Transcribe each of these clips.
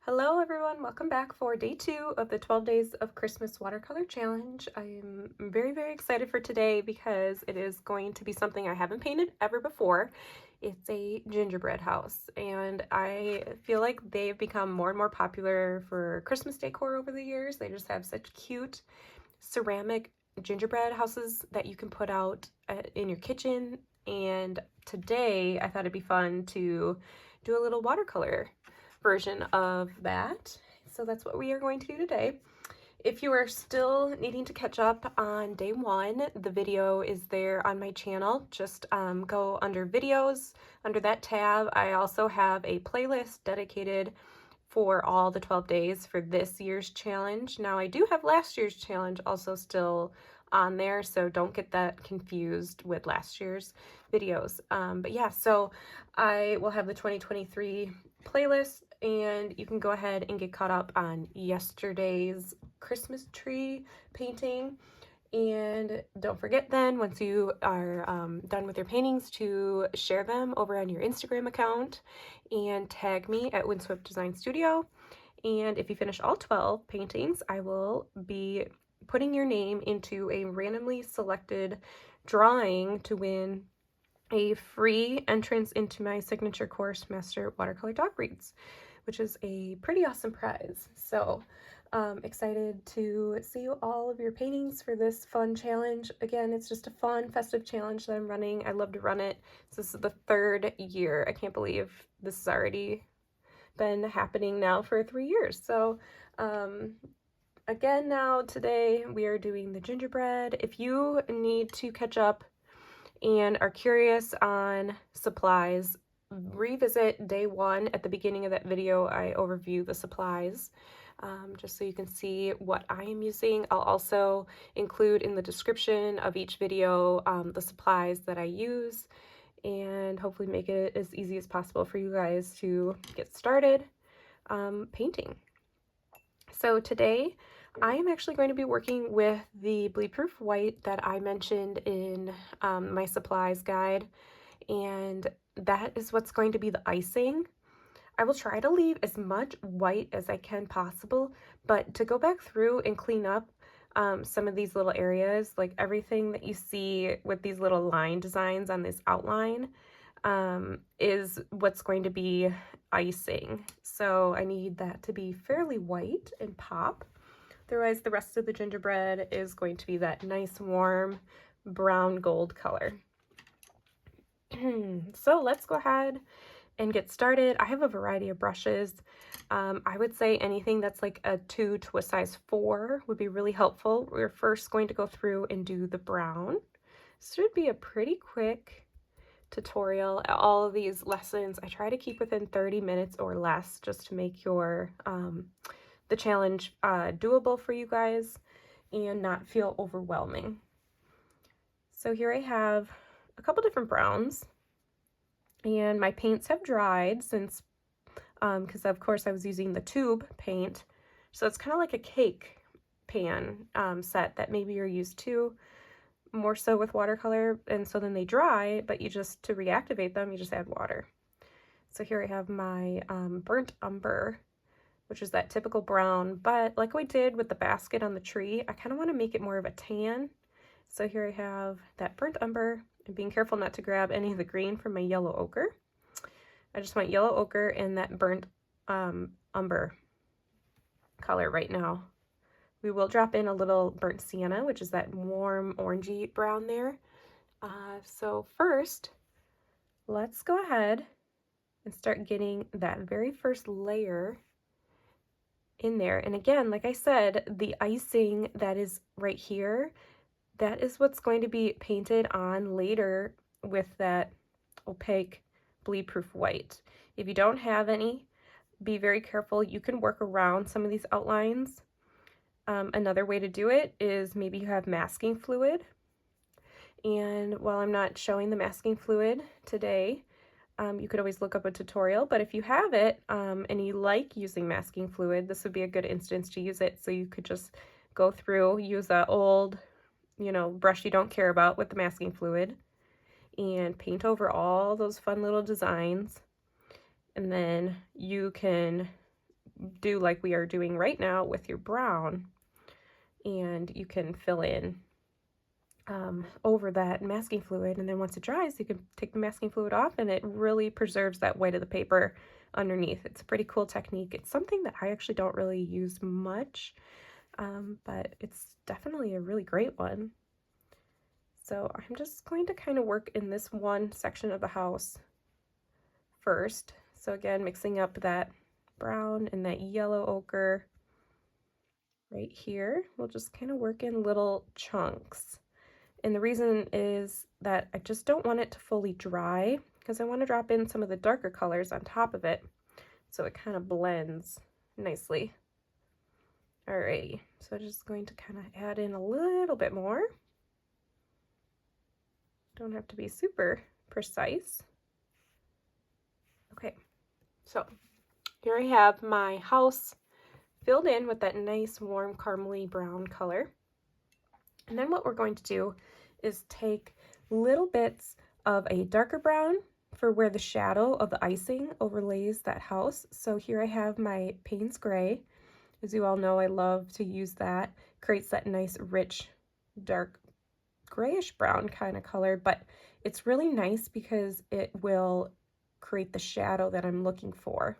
Hello everyone, welcome back for day 2 of the 12 Days of Christmas Watercolor Challenge. I am very excited for today because it is going to be something I haven't painted ever before. It's a gingerbread house, and I feel like they've become more and more popular for Christmas decor over the years. They just have such cute ceramic gingerbread houses that you can put out in your kitchen, and today I thought it'd be fun to do a little watercolor version of that. So that's what we are going to do today. If you are still needing to catch up on day 1, the video is there on my channel. Just go under videos, under that tab. I also have a playlist dedicated for all the 12 days for this year's challenge. Now I do have last year's challenge also still on there, so don't get that confused with last year's videos. But yeah, so I will have the 2023 playlist, and you can go ahead and get caught up on yesterday's Christmas tree painting. And don't forget then, once you are done with your paintings, to share them over on your Instagram account and tag me at Windswept Design Studio. And if you finish all 12 paintings, I will be putting your name into a randomly selected drawing to win a free entrance into my signature course, Master Watercolor Dog Breeds, which is a pretty awesome prize. So excited to see all of your paintings for this fun challenge. Again, it's just a fun festive challenge that I'm running. I love to run it. So this is the 3rd year. I can't believe this has already been happening now for 3 years. So again, now today we are doing the gingerbread. If you need to catch up and are curious on supplies, revisit day 1. At the beginning of that video, I overview the supplies, just so you can see what I am using. I'll also include in the description of each video the supplies that I use, and hopefully make it as easy as possible for you guys to get started painting. So today I am actually going to be working with the bleed proof white that I mentioned in my supplies guide, and that is what's going to be the icing. I will try to leave as much white as I can possible, but to go back through and clean up some of these little areas, like everything that you see with these little line designs on this outline, is what's going to be icing. So I need that to be fairly white and pop. Otherwise, the rest of the gingerbread is going to be that nice warm brown gold color. So let's go ahead and get started. I have a variety of brushes. I would say anything that's like a 2 to a size 4 would be really helpful. We're first going to go through and do the brown. This should be a pretty quick tutorial. All of these lessons I try to keep within 30 minutes or less, just to make your the challenge doable for you guys and not feel overwhelming. So here I have a couple different browns, and my paints have dried since because of course I was using the tube paint, so it's kind of like a cake pan set that maybe you're used to more so with watercolor, and so then they dry, but you just, to reactivate them, you just add water. So here I have my burnt umber, which is that typical brown, but like we did with the basket on the tree, I kind of want to make it more of a tan. So here I have that burnt umber, and being careful not to grab any of the green from my yellow ochre. I just want yellow ochre and that burnt umber color right now. We will drop in a little burnt sienna, which is that warm orangey brown there. So first, let's go ahead and start getting that very first layer in there. And again, like I said, the icing that is right here, that is what's going to be painted on later with that opaque bleed proof white. If you don't have any, be very careful. You can work around some of these outlines. Another way to do it is maybe you have masking fluid, and while I'm not showing the masking fluid today, you could always look up a tutorial, but if you have it and you like using masking fluid, this would be a good instance to use it. So you could just go through, use an old, brush you don't care about with the masking fluid, and paint over all those fun little designs. And then you can do like we are doing right now with your brown, and you can fill in over that masking fluid, and then once it dries you can take the masking fluid off and it really preserves that white of the paper underneath. It's a pretty cool technique. It's something that I actually don't really use much, but it's definitely a really great one. So I'm just going to kind of work in this one section of the house first. So again, mixing up that brown and that yellow ochre right here. We'll just kind of work in little chunks. And the reason is that I just don't want it to fully dry because I want to drop in some of the darker colors on top of it so it kind of blends nicely. Alrighty, so I'm just going to kind of add in a little bit more. Don't have to be super precise. Okay, so here I have my house filled in with that nice warm caramely brown color. And then what we're going to do is take little bits of a darker brown for where the shadow of the icing overlays that house. So here I have my Payne's Gray. As you all know, I love to use that. Creates that nice rich dark grayish brown kind of color, but it's really nice because it will create the shadow that I'm looking for.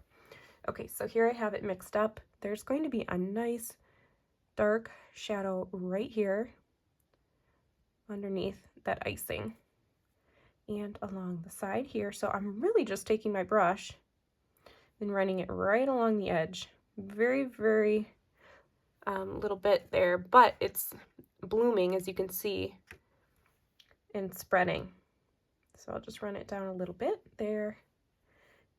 Okay, so here I have it mixed up. There's going to be a nice dark shadow right here underneath that icing and along the side here. So I'm really just taking my brush and running it right along the edge. Very, very little bit there, but it's blooming, as you can see, and spreading. So I'll just run it down a little bit there.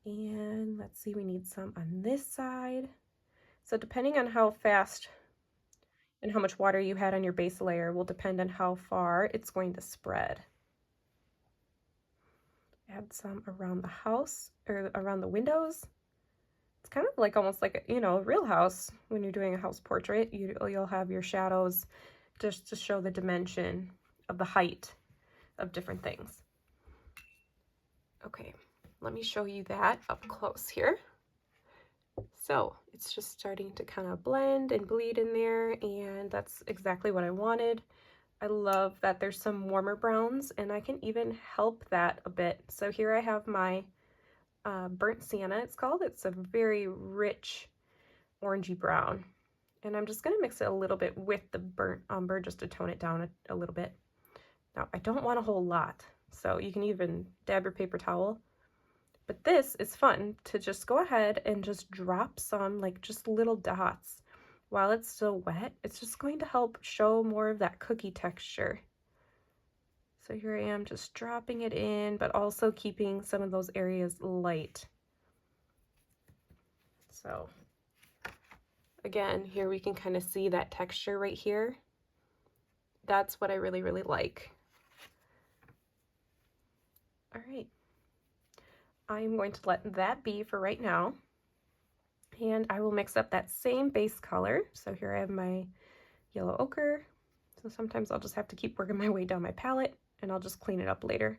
And let's see, we need some on this side. So depending on how fast and how much water you had on your base layer will depend on how far it's going to spread. Add some around the house or around the windows. It's kind of like almost like a, a real house. When you're doing a house portrait, you'll have your shadows just to show the dimension of the height of different things. Okay, let me show you that up close here. So it's just starting to kind of blend and bleed in there, and that's exactly what I wanted. I love that there's some warmer browns, and I can even help that a bit. So here I have my burnt sienna, it's called. It's a very rich orangey brown, and I'm just going to mix it a little bit with the burnt umber just to tone it down a little bit. Now I don't want a whole lot, so you can even dab your paper towel. But this is fun to just go ahead and just drop some, like just little dots while it's still wet. It's just going to help show more of that cookie texture. So here I am just dropping it in, but also keeping some of those areas light. So again, here we can kind of see that texture right here. That's what I really, really like. All right. I'm going to let that be for right now, and I will mix up that same base color. So here I have my yellow ochre. So sometimes I'll just have to keep working my way down my palette, and I'll just clean it up later.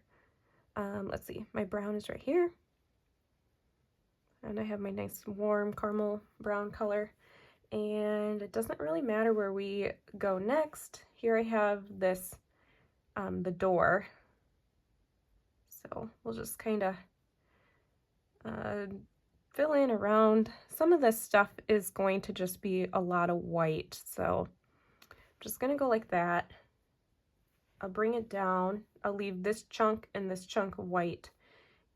Let's see, my brown is right here, and I have my nice warm caramel brown color, and it doesn't really matter where we go next. Here I have this, the door, so we'll just kind of fill in around. Some of this stuff is going to just be a lot of white, so I'm just gonna go like that. I'll bring it down. I'll leave this chunk and this chunk white,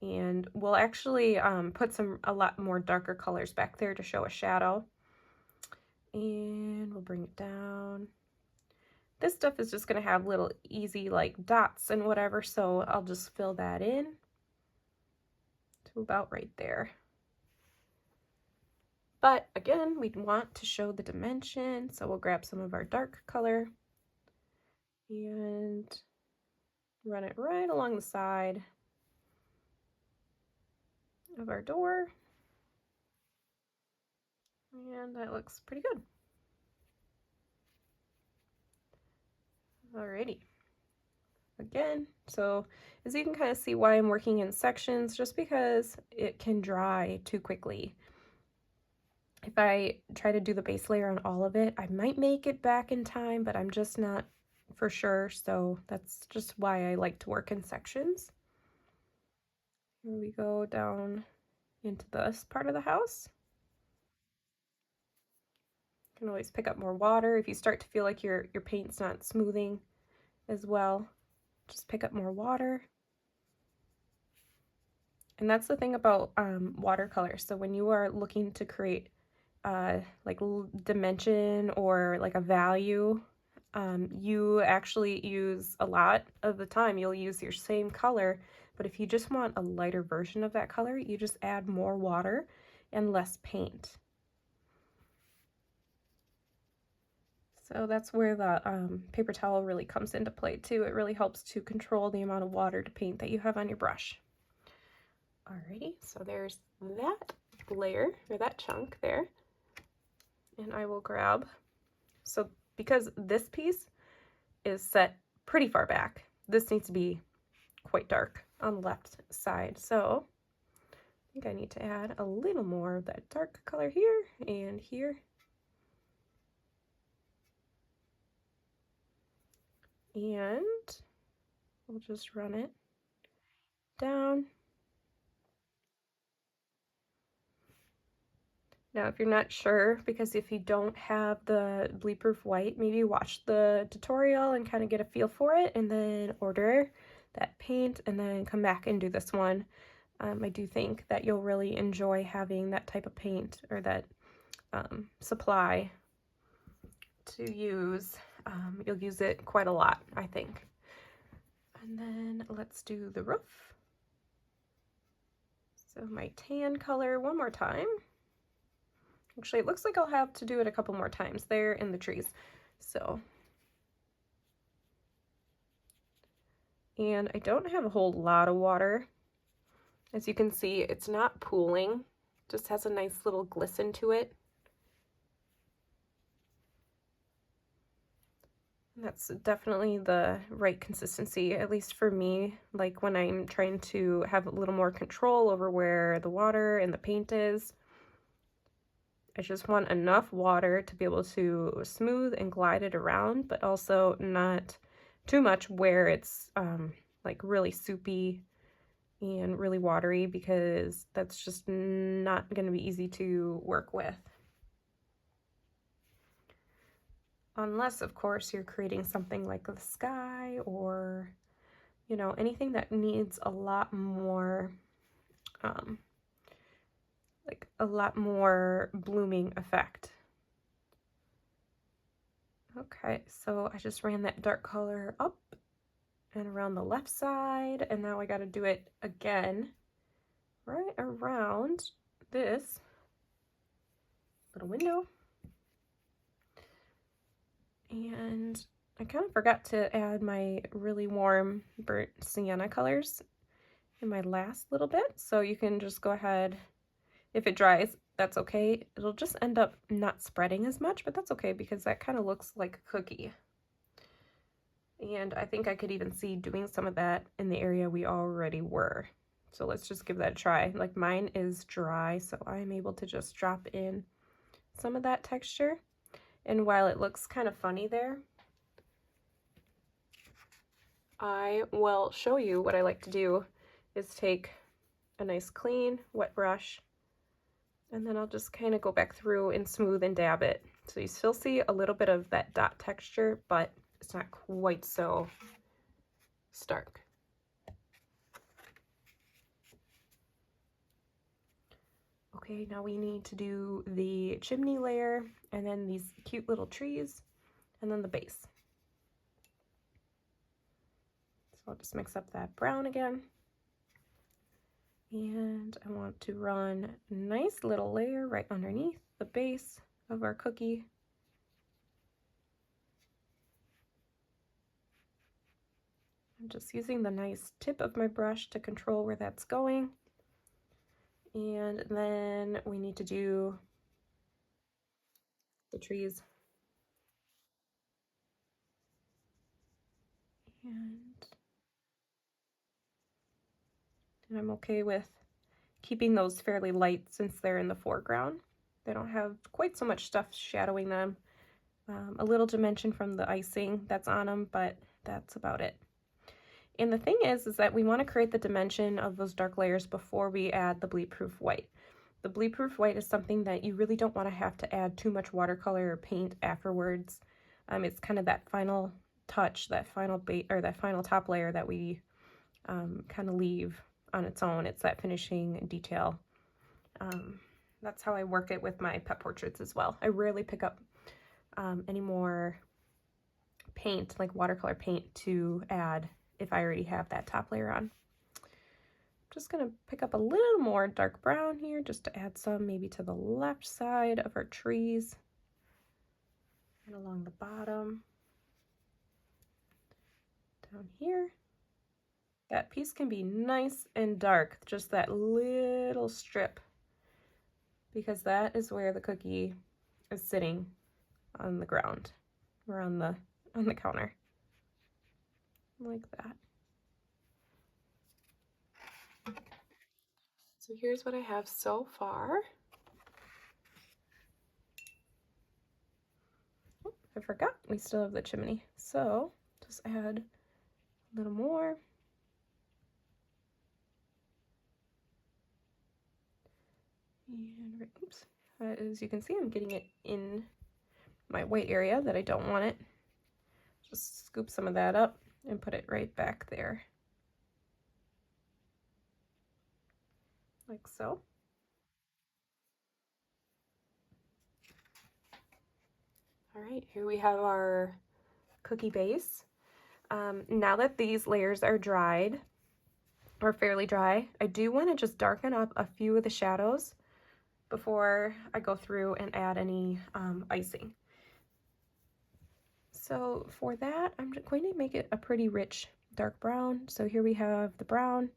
and we'll actually put a lot more darker colors back there to show a shadow. And we'll bring it down. This stuff is just gonna have little easy like dots and whatever, so I'll just fill that in to about right there. But again, we want to show the dimension, so we'll grab some of our dark color and run it right along the side of our door. And that looks pretty good. Alrighty. Again, so as you can kind of see why I'm working in sections, just because it can dry too quickly. If if I try to do the base layer on all of it, I might make it back in time, but I'm just not for sure, so that's just why I like to work in sections. Here we go down into this part of the house. You can always pick up more water if you start to feel like your paint's not smoothing as well. Just pick up more water. And that's the thing about watercolor. So when you are looking to create like dimension or like a value, you actually use a lot of the time, you'll use your same color, but if you just want a lighter version of that color, you just add more water and less paint. So that's where the paper towel really comes into play too. It really helps to control the amount of water to paint that you have on your brush. Alrighty, so there's that layer, or that chunk there. And I will grab, so because this piece is set pretty far back, this needs to be quite dark on the left side. So I think I need to add a little more of that dark color here and here. And we'll just run it down. Now, if you're not sure, because if you don't have the bleed proof white, maybe watch the tutorial and kind of get a feel for it, and then order that paint and then come back and do this one. I do think that you'll really enjoy having that type of paint or that supply to use. You'll use it quite a lot, I think. And then let's do the roof. So my tan color one more time. Actually, it looks like I'll have to do it a couple more times there in the trees. So, and I don't have a whole lot of water. As you can see, it's not pooling, just has a nice little glisten to it. That's definitely the right consistency, at least for me, like when I'm trying to have a little more control over where the water and the paint is. I just want enough water to be able to smooth and glide it around, but also not too much where it's like really soupy and really watery, because that's just not going to be easy to work with. Unless, of course, you're creating something like the sky or, you know, anything that needs a lot more, like a lot more blooming effect. Okay, so I just ran that dark color up and around the left side, and now I got to do it again right around this little window. And I kind of forgot to add my really warm burnt sienna colors in my last little bit, so you can just go ahead, if it dries, that's okay. It'll just end up not spreading as much, but that's okay because that kind of looks like a cookie. And I think I could even see doing some of that in the area we already were. So let's just give that a try. Like mine is dry, so I'm able to just drop in some of that texture. And while it looks kind of funny there, I will show you what I like to do is take a nice clean wet brush, and then I'll just kind of go back through and smooth and dab it. So you still see a little bit of that dot texture, but it's not quite so stark. Okay, now we need to do the chimney layer, and then these cute little trees, and then the base. So I'll just mix up that brown again. And I want to run a nice little layer right underneath the base of our cookie. I'm just using the nice tip of my brush to control where that's going. And then we need to do the trees. And I'm okay with keeping those fairly light since they're in the foreground They don't have quite so much stuff shadowing them. A little dimension from the icing that's on them, but that's about it. And the thing is that we want to create the dimension of those dark layers before we add the bleed-proof white. The bleed-proof white is something that you really don't want to have to add too much watercolor or paint afterwards. It's kind of that final touch, that final top layer that we kind of leave on its own. It's that finishing detail. That's how I work it with my pet portraits as well. I rarely pick up any more paint, like watercolor paint, to add if I already have that top layer on. I'm just gonna pick up a little more dark brown here just to add some maybe to the left side of our trees and along the bottom. Down here. That piece can be nice and dark, just that little strip, because that is where the cookie is sitting on the ground or on the counter, like that. So here's what I have so far. Oh, I forgot we still have the chimney, so just add a little more. And oops, as you can see, I'm getting it in my white area that I don't want it. Just scoop some of that up and put it right back there, like so. All right, here we have our cookie base. Now that these layers are dried, or fairly dry, I do want to just darken up a few of the shadows before I go through and add any icing. So for that, I'm just going to make it a pretty rich dark brown. So here we have the brown,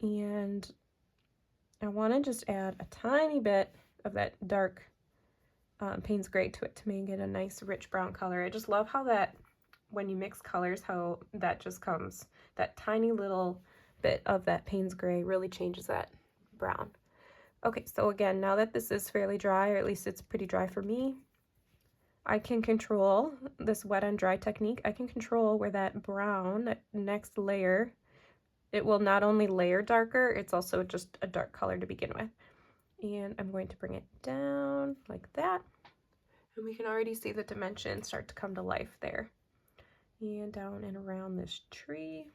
and I want to just add a tiny bit of that dark Payne's Gray to it to make it a nice rich brown color. I just love how that, when you mix colors, how that just comes, that tiny little bit of that Payne's Gray really changes that brown. Okay, so again, now that this is fairly dry, or at least it's pretty dry for me, I can control this wet on dry technique. I can control where that brown, that next layer, it will not only layer darker, it's also just a dark color to begin with. And I'm going to bring it down like that. And we can already see the dimensions start to come to life there. And down and around this tree.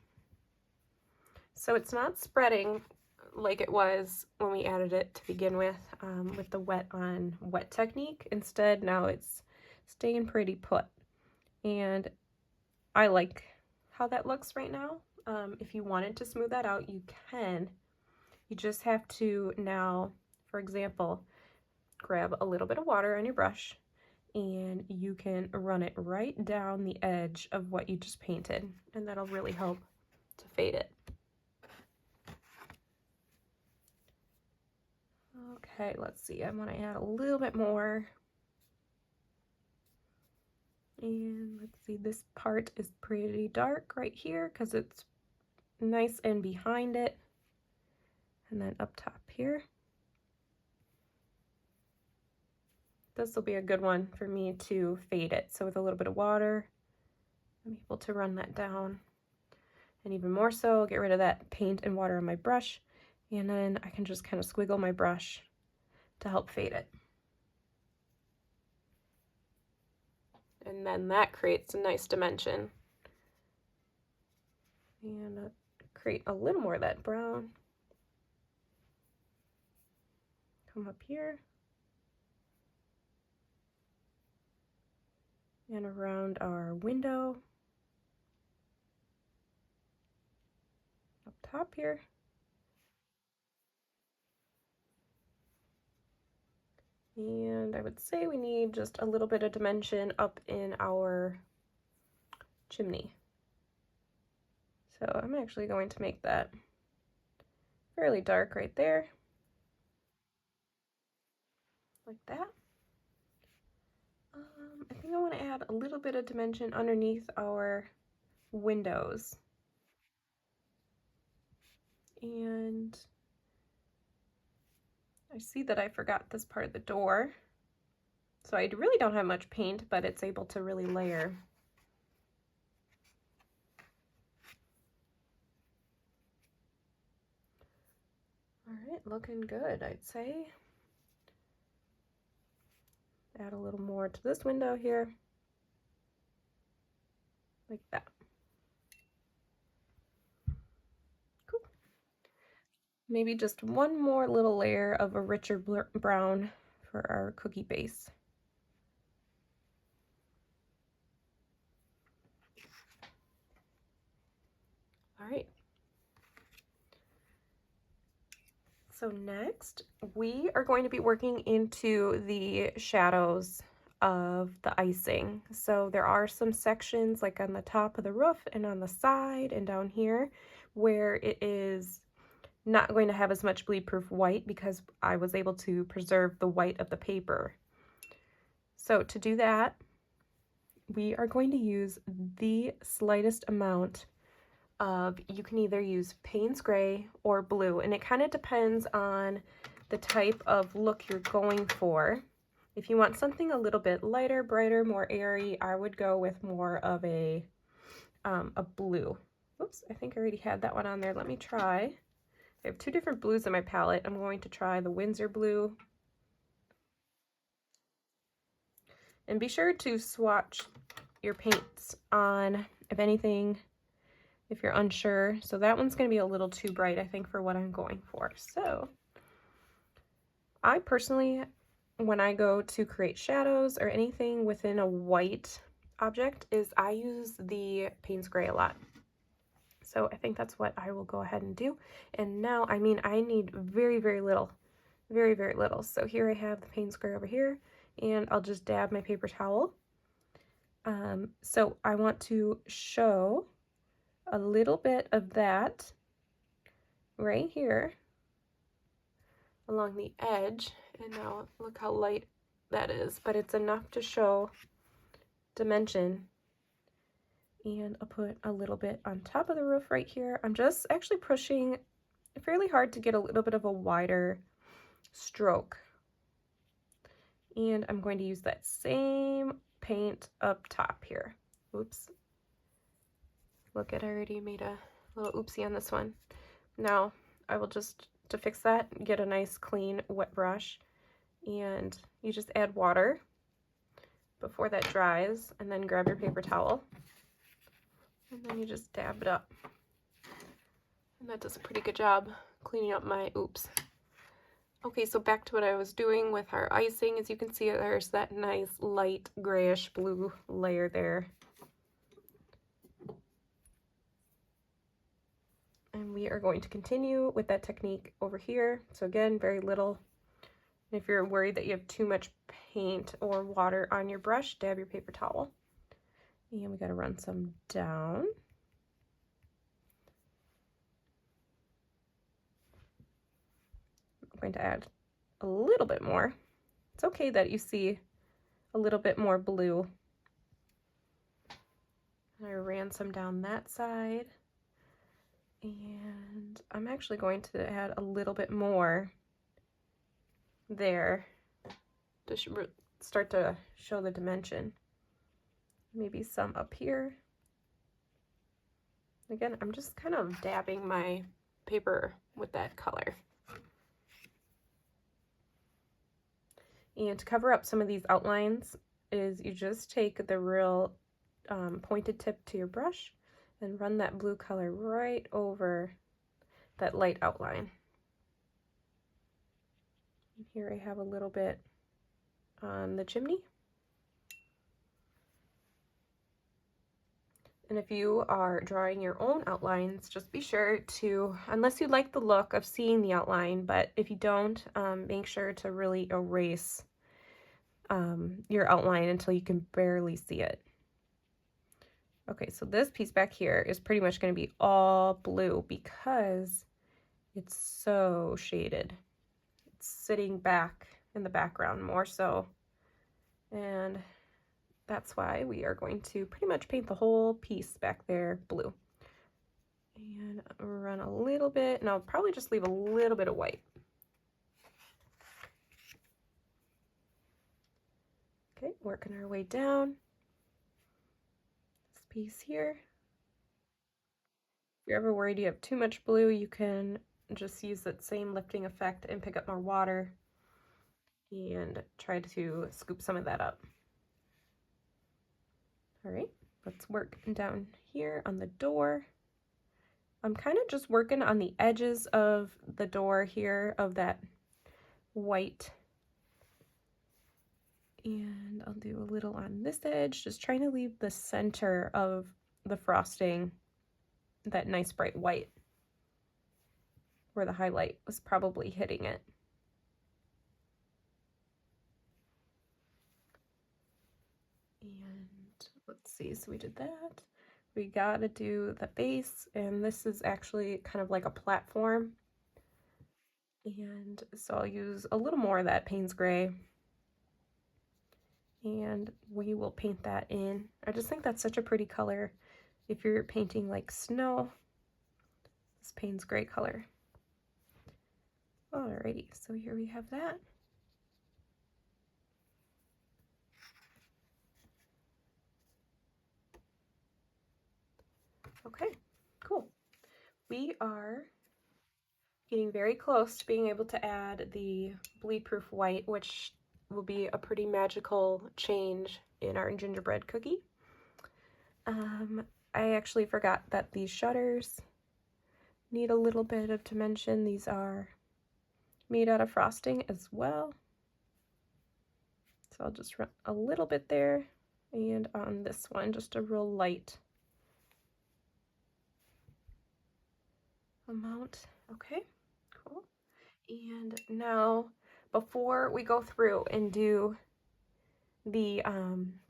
So it's not spreading like it was when we added it to begin with the wet on wet technique. Instead, now it's staying pretty put. And I like how that looks right now. If you wanted to smooth that out, you can. You just have to now, for example, grab a little bit of water on your brush and you can run it right down the edge of what you just painted, and that'll really help to fade it. Okay, let's see, I want to add a little bit more. And let's see, this part is pretty dark right here because it's nice and behind it. And then up top here. This will be a good one for me to fade it. So with a little bit of water, I'm able to run that down. And even more so, get rid of that paint and water on my brush. And then I can just kind of squiggle my brush to help fade it. And then that creates a nice dimension. And create a little more of that brown. Come up here. And around our window. Up top here. And I would say we need just a little bit of dimension up in our chimney. So I'm actually going to make that fairly dark right there. Like that. I think I want to add a little bit of dimension underneath our windows. And I see that I forgot this part of the door. So I really don't have much paint, but it's able to really layer. All right, looking good, I'd say. Add a little more to this window here, like that. Cool. Maybe just one more little layer of a richer brown for our cookie base. All right. So next, we are going to be working into the shadows of the icing. So there are some sections like on the top of the roof and on the side and down here where it is not going to have as much bleed-proof white because I was able to preserve the white of the paper. So to do that, we are going to use the slightest amount of, you can either use Payne's Gray or blue, and it kind of depends on the type of look you're going for. If you want something a little bit lighter, brighter, more airy, I would go with more of a blue. Oops, I think I already had that one on there. Let me try. I have two different blues in my palette. I'm going to try the Windsor blue. And be sure to swatch your paints on, if anything, if you're unsure. So that one's going to be a little too bright, I think, for what I'm going for. So I personally, when I go to create shadows or anything within a white object, is I use the Payne's Gray a lot. So I think that's what I will go ahead and do. And now, I mean, I need very, very little, very, very little. So here I have the Payne's Gray over here, and I'll just dab my paper towel. So I want to show a little bit of that right here along the edge, and now look how light that is, but it's enough to show dimension. And I'll put a little bit on top of the roof right here. I'm just actually pushing fairly hard to get a little bit of a wider stroke. And I'm going to use that same paint up top here. Oops. Look, I already made a little oopsie on this one. Now I will just, to fix that, get a nice clean wet brush, and you just add water before that dries, and then grab your paper towel, and then you just dab it up. And that does a pretty good job cleaning up my oops. Okay, so back to what I was doing with our icing. As you can see, there's that nice light grayish blue layer there. And we are going to continue with that technique over here. So again, very little. And if you're worried that you have too much paint or water on your brush, dab your paper towel. And we got to run some down. I'm going to add a little bit more. It's okay that you see a little bit more blue. I ran some down that side. And I'm actually going to add a little bit more there to start to show the dimension. Maybe some up here. Again, I'm just kind of dabbing my paper with that color. And to cover up some of these outlines is you just take the real pointed tip to your brush and run that blue color right over that light outline. And here I have a little bit on the chimney. And if you are drawing your own outlines, just be sure to, unless you like the look of seeing the outline, but if you don't, make sure to really erase your outline until you can barely see it. Okay, so this piece back here is pretty much going to be all blue because it's so shaded. It's sitting back in the background more so. And that's why we are going to pretty much paint the whole piece back there blue. And run a little bit, and I'll probably just leave a little bit of white. working our way down. This piece here. If you're ever worried you have too much blue, you can just use that same lifting effect and pick up more water and try to scoop some of that up. All right, let's work down here on the door. I'm kind of just working on the edges of the door here of that white. And I'll do a little on this edge, just trying to leave the center of the frosting that nice bright white where the highlight was probably hitting it. And let's see, so we did that. We got to do the base, and this is actually kind of like a platform. And so I'll use a little more of that Payne's Gray, and we will paint that in. I just think that's such a pretty color if you're painting like snow, this Payne's Gray color. Alrighty, so here we have that. Okay, cool. We are getting very close to being able to add the bleed-proof white, which will be a pretty magical change in our gingerbread cookie. I actually forgot that these shutters need a little bit of dimension. These are made out of frosting as well. So I'll just run a little bit there, and on this one, just a real light amount. Okay, cool. And now, before we go through and do the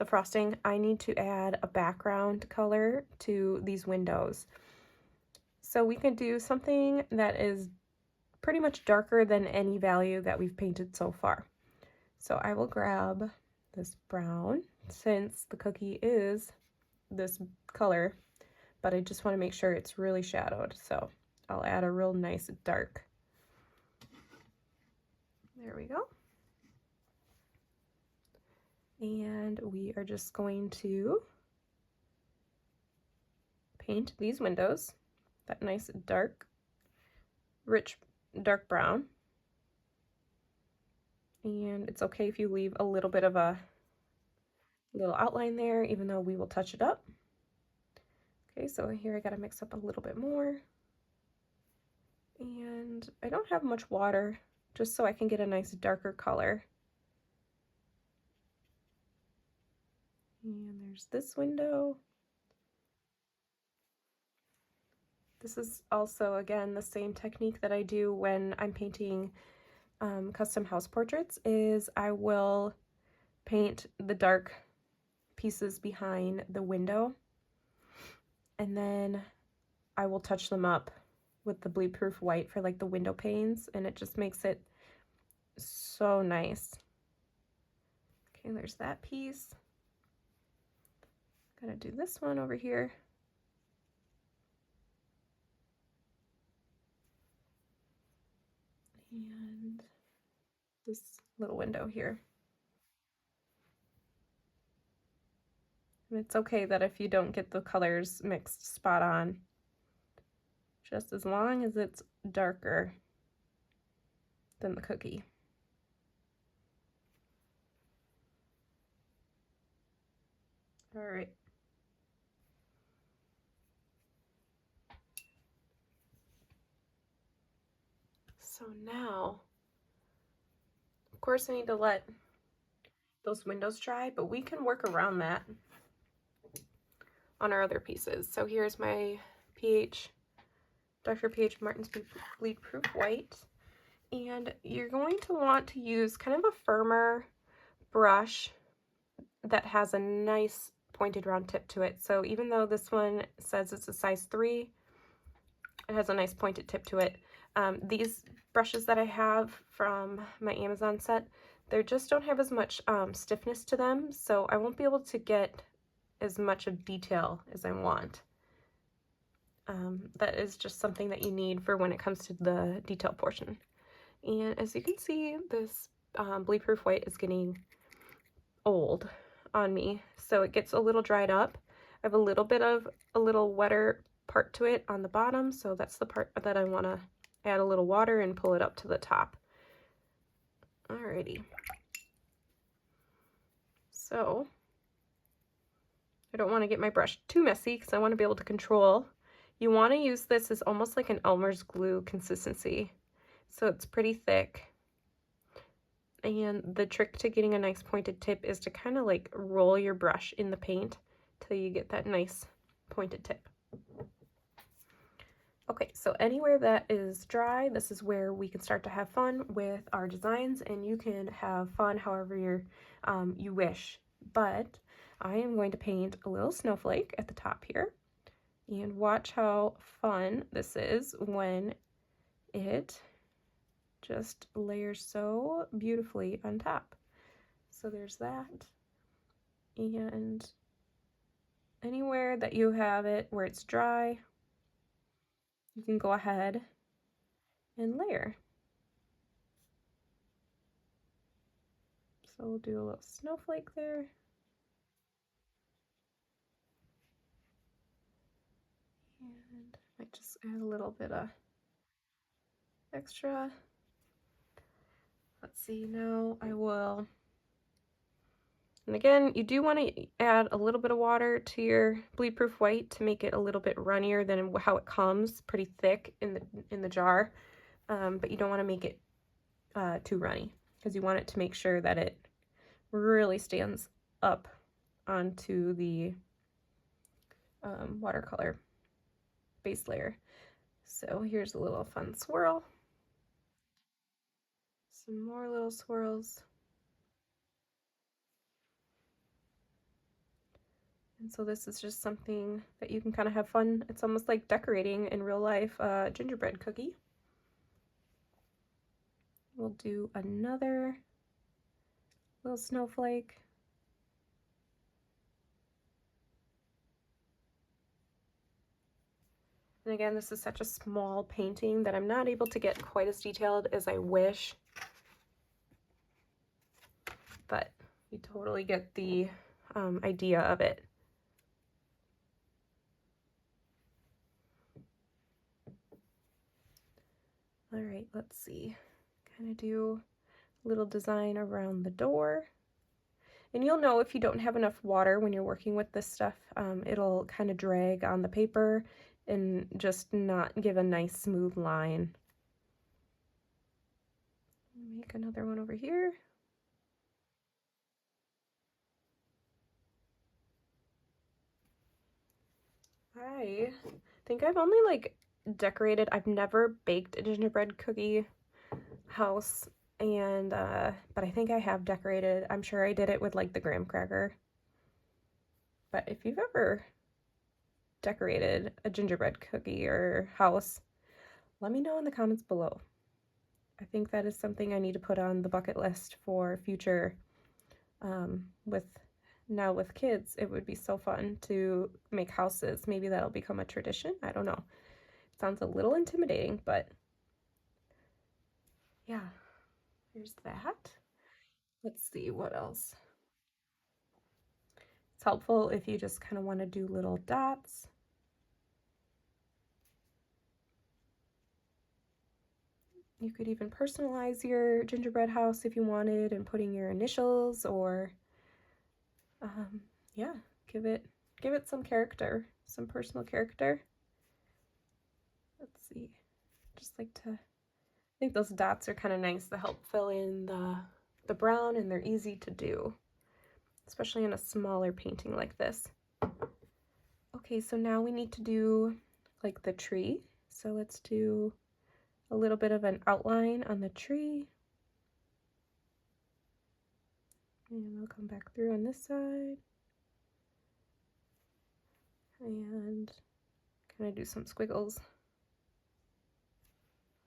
frosting, I need to add a background color to these windows. So we can do something that is pretty much darker than any value that we've painted so far. So I will grab this brown, since the cookie is this color, but I just want to make sure it's really shadowed. So I'll add a real nice dark. There we go. And we are just going to paint these windows that nice dark, rich dark brown. And it's okay if you leave a little bit of a little outline there, even though we will touch it up. Okay, so here I gotta mix up a little bit more. And I don't have much water, just so I can get a nice darker color. And there's this window. This is also, again, the same technique that I do when I'm painting custom house portraits, is I will paint the dark pieces behind the window, and then I will touch them up with the bleed-proof white for like the window panes, and it just makes it so nice. Okay, there's that piece. Gonna do this one over here. And this little window here. And it's okay that if you don't get the colors mixed spot on, just as long as it's darker than the cookie. All right. So now, of course, I need to let those windows dry, but we can work around that on our other pieces. So here's my Dr. P.H. Martin's Bleed Proof White. And you're going to want to use kind of a firmer brush that has a nice pointed round tip to it. So even though this one says it's a size 3, it has a nice pointed tip to it. These brushes that I have from my Amazon set, they just don't have as much stiffness to them, so I won't be able to get as much of detail as I want. That is just something that you need for when it comes to the detail portion. And as you can see, this bleed proof white is getting old on me, so it gets a little dried up. I have a little bit of a little wetter part to it on the bottom, so that's the part that I want to add a little water and pull it up to the top. Alrighty. So I don't want to get my brush too messy because I want to be able to control. You want to use this as almost like an Elmer's glue consistency. So it's pretty thick. And the trick to getting a nice pointed tip is to kind of like roll your brush in the paint till you get that nice pointed tip. Okay, so anywhere that is dry, this is where we can start to have fun with our designs, and you can have fun however you wish. But I am going to paint a little snowflake at the top here, and watch how fun this is when it just layers so beautifully on top. So there's that, and anywhere that you have it where it's dry, you can go ahead and layer. So we'll do a little snowflake there. And I might just add a little bit of extra. Let's see, now I will, and again, you do want to add a little bit of water to your bleed proof white to make it a little bit runnier than how it comes, pretty thick in the jar, but you don't want to make it too runny because you want it to make sure that it really stands up onto the watercolor base layer. So here's a little fun swirl. Some more little swirls. And so this is just something that you can kind of have fun. It's almost like decorating in real life gingerbread cookie. We'll do another little snowflake. And again, this is such a small painting that I'm not able to get quite as detailed as I wish. But you totally get the idea of it. All right, let's see. Kind of do a little design around the door. And you'll know if you don't have enough water when you're working with this stuff, it'll kind of drag on the paper and just not give a nice smooth line. Make another one over here. I think I've only like decorated, I've never baked a gingerbread cookie house, and but I think I have decorated. I'm sure I did it with like the graham cracker. But if you've ever decorated a gingerbread cookie or house, let me know in the comments below. I think that is something I need to put on the bucket list for future. With kids, it would be so fun to make houses. Maybe that'll become a tradition. I don't know. It sounds a little intimidating, but yeah, here's that. Let's see what else. It's helpful if you just kind of want to do little dots. You could even personalize your gingerbread house if you wanted and putting your initials, or yeah, give it some character, some personal character. Let's see. Just like to, I think those dots are kind of nice to help fill in the brown, and they're easy to do, especially in a smaller painting like this. Okay, so now we need to do like the tree. So let's do a little bit of an outline on the tree. And I'll come back through on this side. And kind of do some squiggles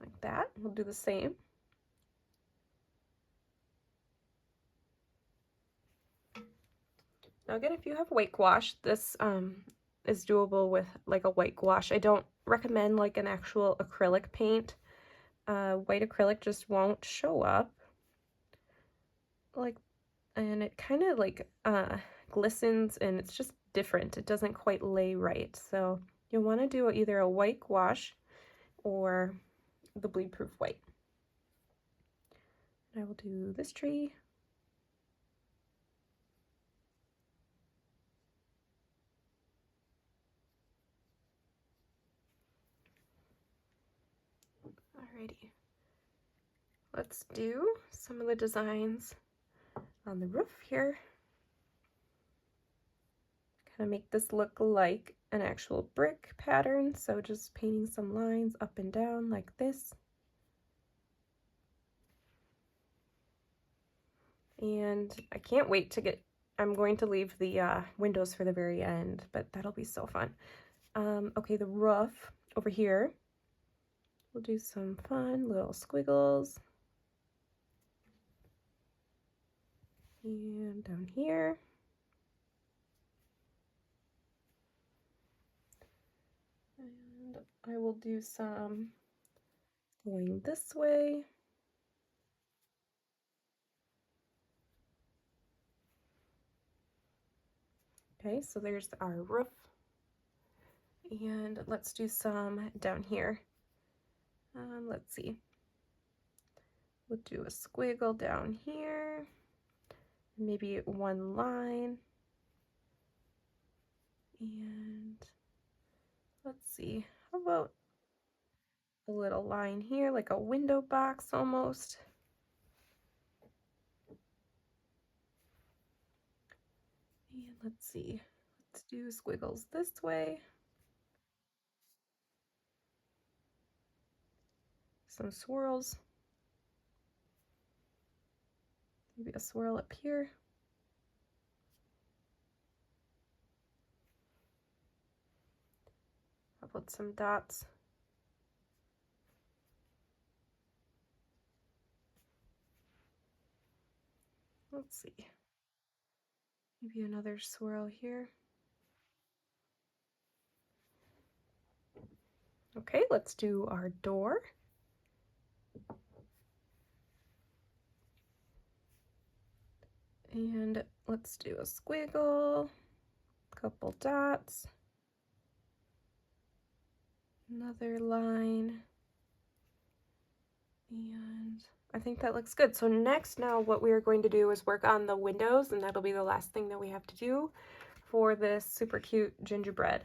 like that. We'll do the same. Now again, if you have white gouache, this is doable with like a white gouache. I don't recommend like an actual acrylic paint. White acrylic just won't show up like and it kind of like glistens, and it's just different. It doesn't quite lay right. So you'll want to do either a white gouache or the bleed proof white. I will do this tree. Alrighty. Let's do some of the designs on the roof here. Kind of make this look like an actual brick pattern. So just painting some lines up and down like this. And I can't wait to get, I'm going to leave the windows for the very end, but that'll be so fun. Okay, the roof over here, we'll do some fun little squiggles. And down here. And I will do some going this way. Okay, so there's our roof. And let's do some down here. Let's see. We'll do a squiggle down here. Maybe one line. And let's see, how about a little line here, like a window box almost. And let's see, let's do squiggles this way. Some swirls. Maybe a swirl up here. I'll put some dots. Let's see. Maybe another swirl here. Okay, let's do our door. And let's do a squiggle, couple dots, another line, and I think that looks good. So next, now what we are going to do is work on the windows, and that'll be the last thing that we have to do for this super cute gingerbread.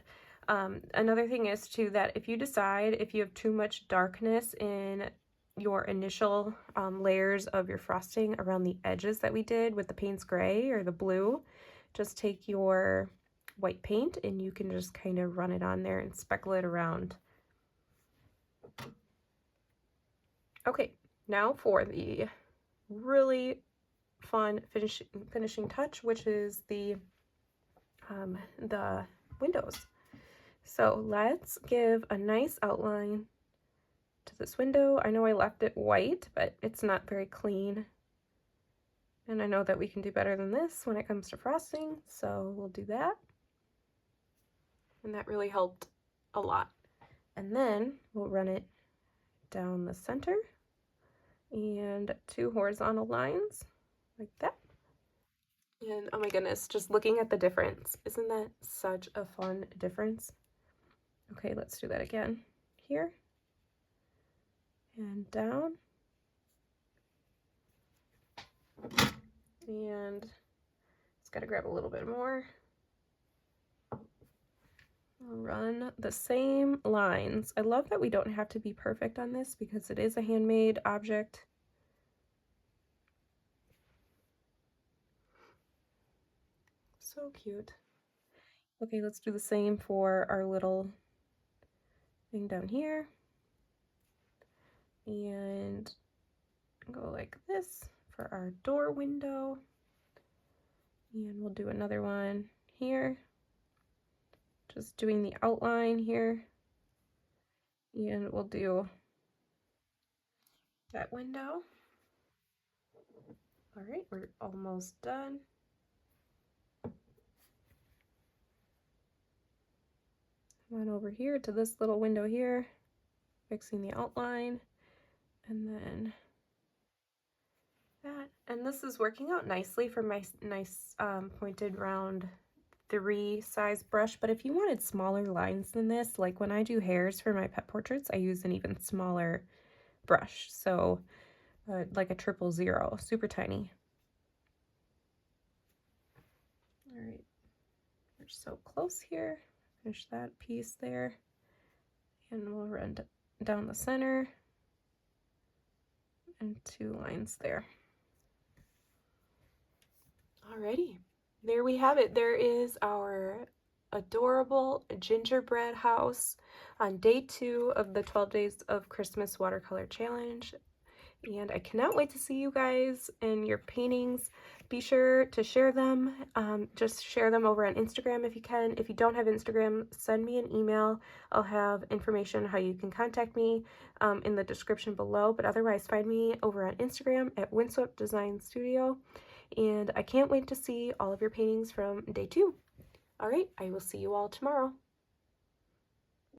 Another thing is too that if you decide if you have too much darkness in your initial layers of your frosting around the edges that we did with the Payne's Gray or the blue, just take your white paint and you can just kind of run it on there and speckle it around. Okay, now for the really fun finishing touch, which is the windows. So let's give a nice outline to this window. I know I left it white, but it's not very clean. And I know that we can do better than this when it comes to frosting, so we'll do that. And that really helped a lot. And then we'll run it down the center and 2 horizontal lines like that. And oh my goodness, just looking at the difference. Isn't that such a fun difference? Okay, let's do that again. Here and down. And just gotta grab a little bit more. Run the same lines. I love that we don't have to be perfect on this because it is a handmade object. So cute. Okay, let's do the same for our little thing down here. And go like this for our door window. And we'll do another one here. Just doing the outline here. And we'll do that window. All right, we're almost done. Come on over here to this little window here, fixing the outline, and then that. And this is working out nicely for my nice pointed round 3 size brush, but if you wanted smaller lines than this, like when I do hairs for my pet portraits, I use an even smaller brush, so like a 000, super tiny. All right, we're so close here. Finish that piece there, and we'll run down the center and 2 lines there. Alrighty, there we have it. There is our adorable gingerbread house on day 2 of the 12 Days of Christmas Watercolor Challenge. And I cannot wait to see you guys and your paintings. Be sure to share them. Just share them over on Instagram if you can. If you don't have Instagram, send me an email. I'll have information how you can contact me in the description below. But otherwise, find me over on Instagram at Windswept Design Studio. And I can't wait to see all of your paintings from day 2. All right, I will see you all tomorrow.